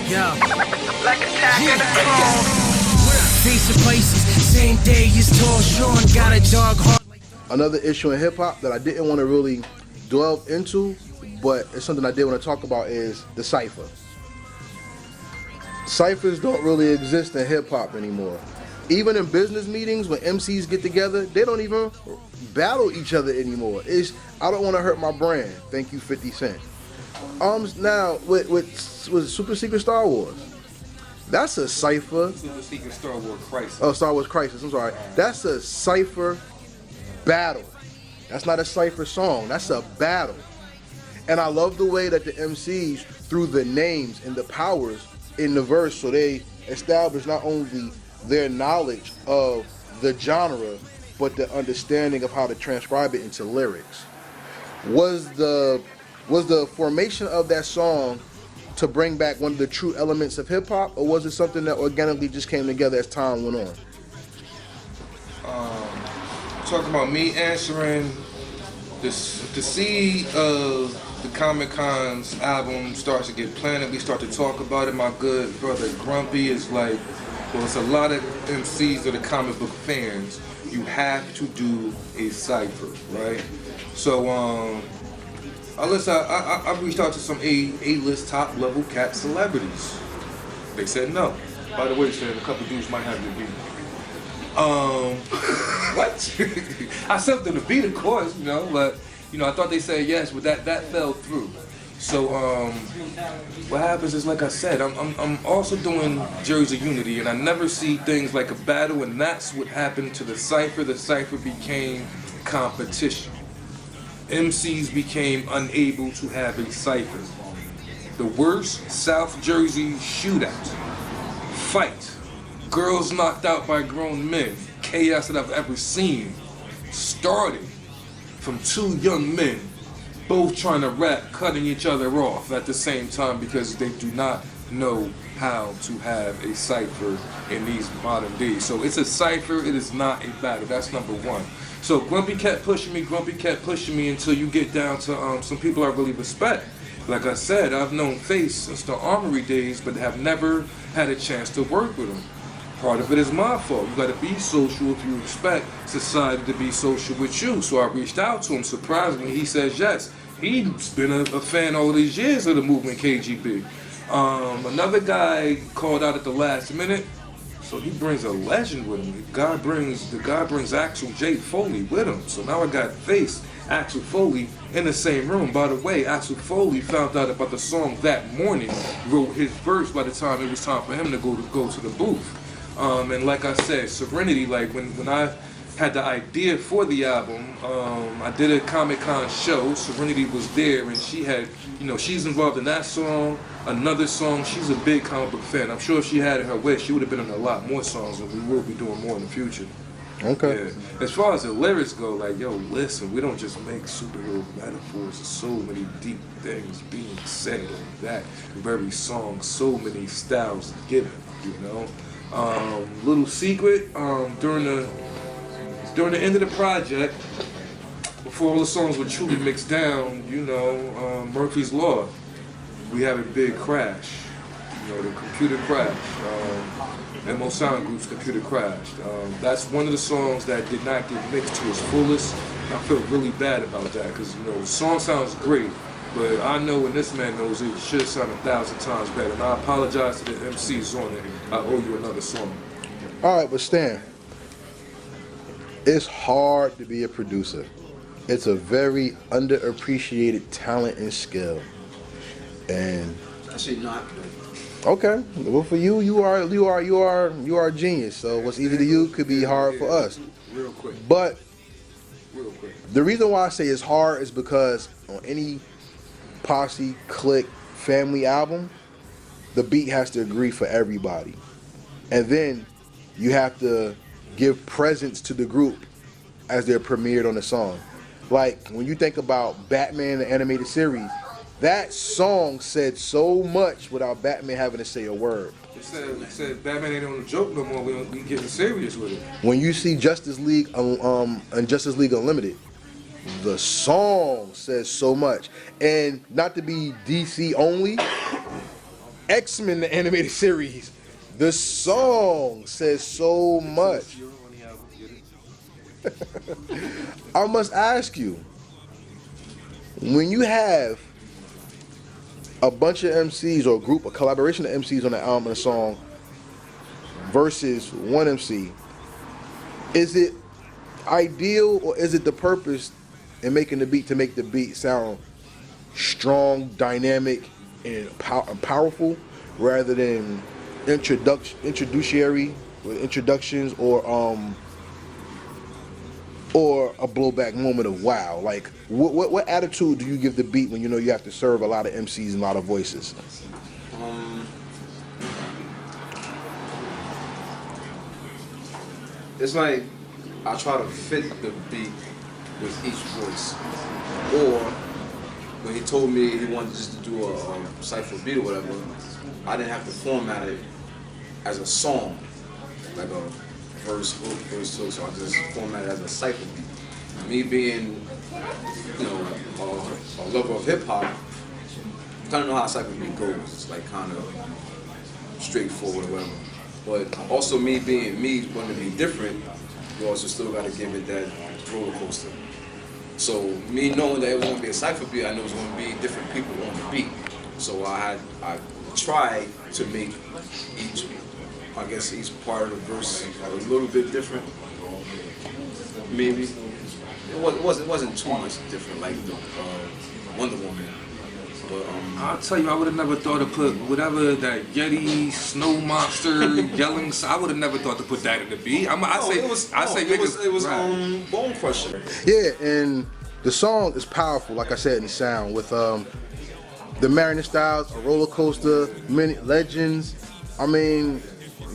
Yo. Like attack of the clone. Facing places, same day as Tall Sean got a dog heart. Another issue in hip hop that I didn't want to really delve into, but it's something I did want to talk about, is the cipher. Ciphers don't really exist in hip hop anymore. Even in business meetings, when MCs get together, they don't even battle each other anymore. It's, I don't want to hurt my brand. Thank you, 50 Cent. Now with Super Secret Star Wars, that's a cipher. Super Secret Star Wars Crisis. Oh, Star Wars Crisis. I'm sorry. That's a cipher battle. That's not a cipher song. That's a battle. And I love the way that the MCs threw the names and the powers in the verse, so they establish not only their knowledge of the genre, but the understanding of how to transcribe it into lyrics. Was the formation of that song to bring back one of the true elements of hip hop, or was it something that organically just came together as time went on? Talking about me answering the seed of the Comic Con's album starts to get planted. We start to talk about it. My good brother Grumpy is like, well, it's a lot of MCs that are comic book fans. You have to do a cipher, right? So I reached out to some A-list top level cat celebrities. They said no. By the way, said a couple dudes might have to be. What? I sent them to beat, of course, but I thought they said yes, but that fell through. So what happens is, like I said, I'm also doing Jersey Unity, and I never see things like a battle, and that's what happened to the cipher. The cipher became competition. MCs became unable to have a cipher. The worst South Jersey shootout, fight, girls knocked out by grown men, chaos that I've ever seen, started from two young men both trying to rap, cutting each other off at the same time because they do not know how to have a cipher in these modern days. So it's a cipher, it is not a battle. That's number one. So Grumpy kept pushing me until you get down to some people I really respect. Like I said, I've known Face since the Armory days, but have never had a chance to work with him. Part of it is my fault. You gotta be social if you expect society to be social with you. So I reached out to him. Surprisingly, he says yes. He's been a fan all these years of the movement KGB. Another guy called out at the last minute, so he brings a legend with him. The guy brings Axel J. Foley with him. So now I got Face, Axel Foley in the same room. By the way, Axel Foley found out about the song that morning, wrote his verse by the time it was time for him to go to the booth. And like I said, Serenity, like when I had the idea for the album, I did a Comic Con show. Serenity was there, and she had, she's involved in that song, another song. She's a big comic book fan. I'm sure if she had it her way, she would have been in a lot more songs, and we will be doing more in the future. Okay. Yeah. As far as the lyrics go, like, yo, listen, we don't just make superhero metaphors. There's so many deep things being said in that very song, so many styles given, Little secret, during the end of the project, before all the songs were truly mixed down, Murphy's Law, we had a big crash. The computer crashed. MO Sound Group's computer crashed. That's one of the songs that did not get mixed to its fullest. I feel really bad about that because the song sounds great, but I know when this man knows it should sound 1,000 times better. And I apologize to the MCs on it. I owe you another song. All right, but Stan, it's hard to be a producer. It's a very underappreciated talent and skill. And Actually not. Okay, well for you, you are a genius. So what's easy to you could be hard for us. Real quick. But Real quick. the reason why I say it's hard is because on any posse, clique, family album, the beat has to agree for everybody. And then you have to give presence to the group as they're premiered on the song. Like when you think about Batman the animated series, that song said so much without Batman having to say a word. It said Batman ain't on the joke no more. We getting serious with it. When you see Justice League and Justice League Unlimited, the song says so much. And not to be DC only, X-Men, the animated series. The song says so much. I must ask you, when you have a bunch of MCs or a collaboration of MCs on the album and a song versus one MC, is it ideal or is it the purpose in making the beat to make the beat sound strong, dynamic, and powerful rather than introductory with introductions or a blowback moment of wow? Like, what attitude do you give the beat when you know you have to serve a lot of MCs and a lot of voices? It's like I try to fit the beat with each voice. Or when he told me he wanted just to do a cypher beat or whatever, I didn't have to format it as a song, like a verse, hook, verse, hook, so I just format it as a cypher beat. Me being, you know, a lover of hip hop, I kind of know how a cypher beat goes. It's like kind of straightforward or whatever. But also me being me, wanting to be different, you also still got to give it that roller coaster. So me knowing that it was going to be a cypher beat, I knew it was going to be different people on the beat. So I tried to make each part of the verse a little bit different. Maybe it wasn't too much different like the Wonder Woman. But I'll tell you, I would have never thought to put whatever that Yeti snow monster yelling. I would have never thought to put that in the beat. It was Bone Crusher. Yeah, and the song is powerful, like I said, in the sound with the Marionette Styles, a roller coaster, many legends. I mean,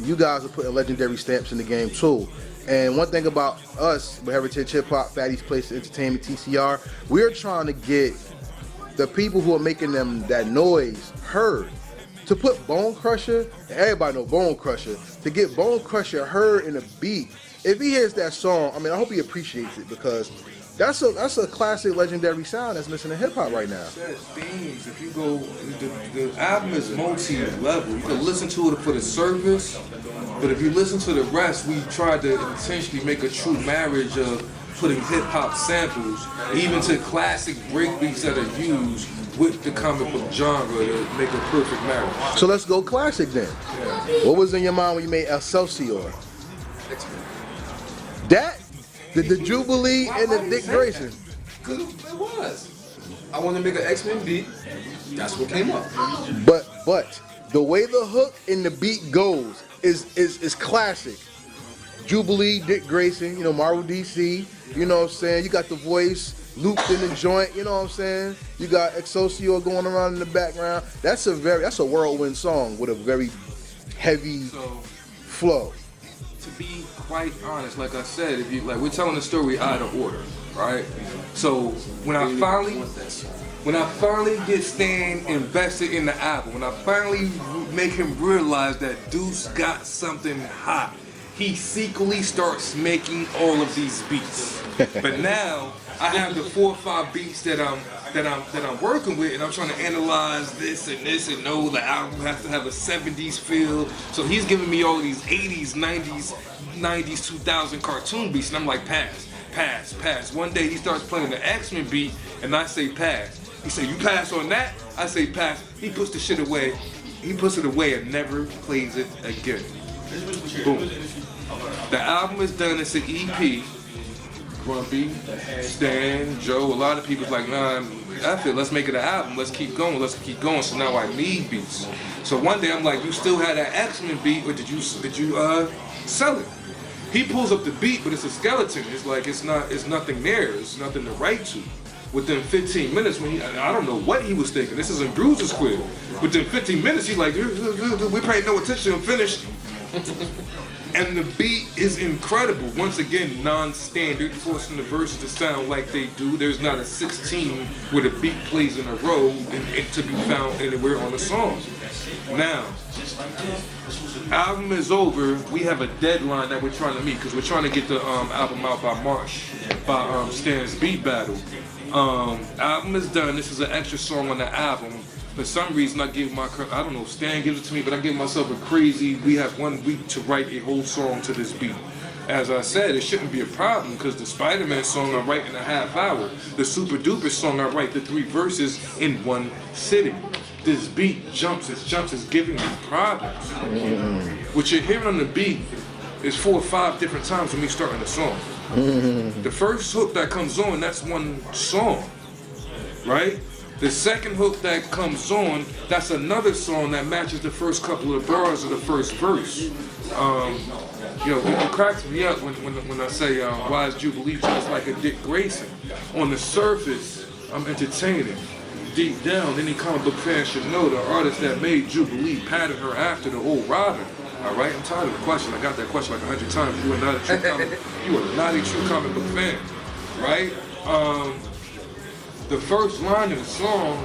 you guys are putting legendary stamps in the game too. And one thing about us, with Heritage Hip Hop, Fatty's Place Entertainment, TCR, we're trying to get the people who are making that noise heard. To put Bone Crusher, and everybody know Bone Crusher, to get Bone Crusher heard in a beat, if he hears that song, I mean, I hope he appreciates it, because that's a classic, legendary sound that's missing in hip hop right now. Themes, if you go, the album is multi-level. You can listen to it for the surface, but if you listen to the rest, we tried to intentionally make a true marriage of putting hip-hop samples, even to classic breakbeats that are used with the comic book genre to make a perfect marriage. So let's go classic then. Yeah. What was in your mind when you made X-Elsior? That? The Jubilee and the Dick Grayson? Because it was. I wanted to make an X-Men beat. That's what came up. But the way the hook and the beat goes is classic. Jubilee, Dick Grayson, you know, Marvel DC, you know what I'm saying? You got the voice looped in the joint, you know what I'm saying? You got X-Elsior going around in the background. That's a whirlwind song with a very heavy flow. To be quite honest, like I said, if you we're telling the story out of order, right? So when I finally get Stan invested in the album, when I finally make him realize that Deuce got something hot, he secretly starts making all of these beats. But now I have the 4 or 5 beats that I'm working with, and I'm trying to analyze this and know the album has to have a 70s feel. So he's giving me all these 80s, 90s, 2000 cartoon beats, and I'm like, pass. One day he starts playing the X-Men beat, and I say pass. He said, you pass on that? I say pass. He puts the shit away. He puts it away and never plays it again. Boom. The album is done. It's an EP. Grumpy, Stan, Joe, a lot of people's like, nah, F it, let's make it an album, let's keep going. So now I need beats. So one day I'm like, you still had that X-Men beat, or did you sell it? He pulls up the beat, but it's a skeleton. It's like, it's nothing there, it's nothing to write to. Within 15 minutes, I don't know what he was thinking, this isn't Bruiser's Squid. Within 15 minutes, he's like, we paid no attention and finished. And the beat is incredible. Once again, non-standard, forcing the verses to sound like they do. There's not a 16 where the beat plays in a row and to be found anywhere on the song. Now, album is over. We have a deadline that we're trying to meet because we're trying to get the album out by March, by Stan's Beat Battle. Album is done. This is an extra song on the album For some reason, I give I don't know, Stan gives it to me, but I give myself a crazy, we have 1 week to write a whole song to this beat. As I said, it shouldn't be a problem because the Spider-Man song I write in a half hour. The Super Duper song I write the 3 verses in 1 sitting. This beat jumps, it's giving me problems. What you're hearing on the beat is 4 or 5 different times when me starting the song. The first hook that comes on, that's 1 song, right? The second hook that comes on, that's another song that matches the first couple of bars of the first verse. It cracks me up when I say, why is Jubilee just like a Dick Grayson? On the surface, I'm entertaining. Deep down, any comic book fan should know the artist that made Jubilee patterned her after the old Robin. All right, I'm tired of the question. I got that question like 100 times. You are not a true comic book fan, right? The first line of the song,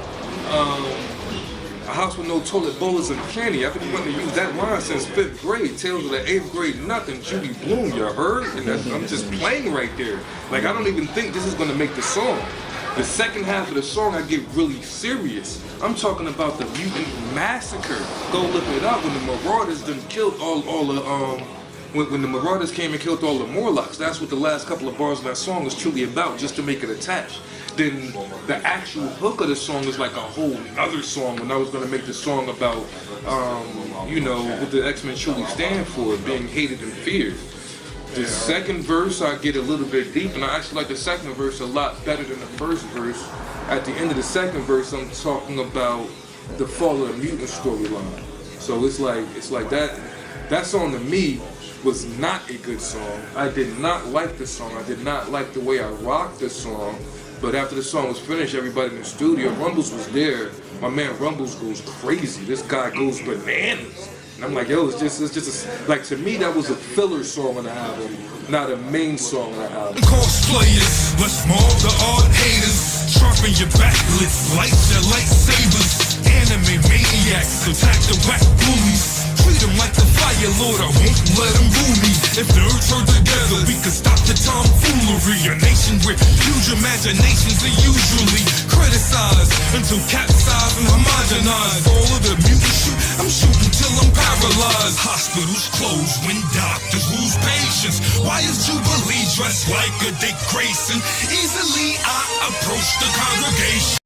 a house with no toilet bowl is uncanny. I've been wanting to use that line since 5th grade. Tales of the 8th grade, nothing. Judy Bloom, you heard? And I'm just playing right there. Like, I don't even think this is going to make the song. The second half of the song, I get really serious. I'm talking about the mutant massacre. Go look it up when the Marauders done killed all the when the Marauders came and killed all the Morlocks. That's what the last couple of bars of that song is truly about, just to make it attached. Then the actual hook of the song is like a whole other song when I was gonna make the song about, what the X-Men truly stand for, being hated and feared. The second verse, I get a little bit deep, and I actually like the second verse a lot better than the first verse. At the end of the second verse, I'm talking about the fall of the mutant storyline. So it's like that song to me was not a good song. I did not like the song. I did not like the way I rocked the song. But after the song was finished, everybody in the studio, Rumbles was there. My man Rumbles goes crazy. This guy goes bananas. And I'm like, yo, it's just like, to me, that was a filler song on the album, not a main song on the album. Cosplayers, let's mob the odd haters. Sharpen your backlets, light your lightsabers. Anime maniacs, attack the whack bullies. Treat them like the Fire Lord, I won't let them rule me. If nerds herd together, we can stop the tomfoolery. A nation with huge imaginations are usually criticized until capsized and homogenized. All of the mutant shoot, I'm shooting till I'm paralyzed. Hospitals close when doctors lose patience. Why is Jubilee dressed like a Dick Grayson? Easily I approach the congregation.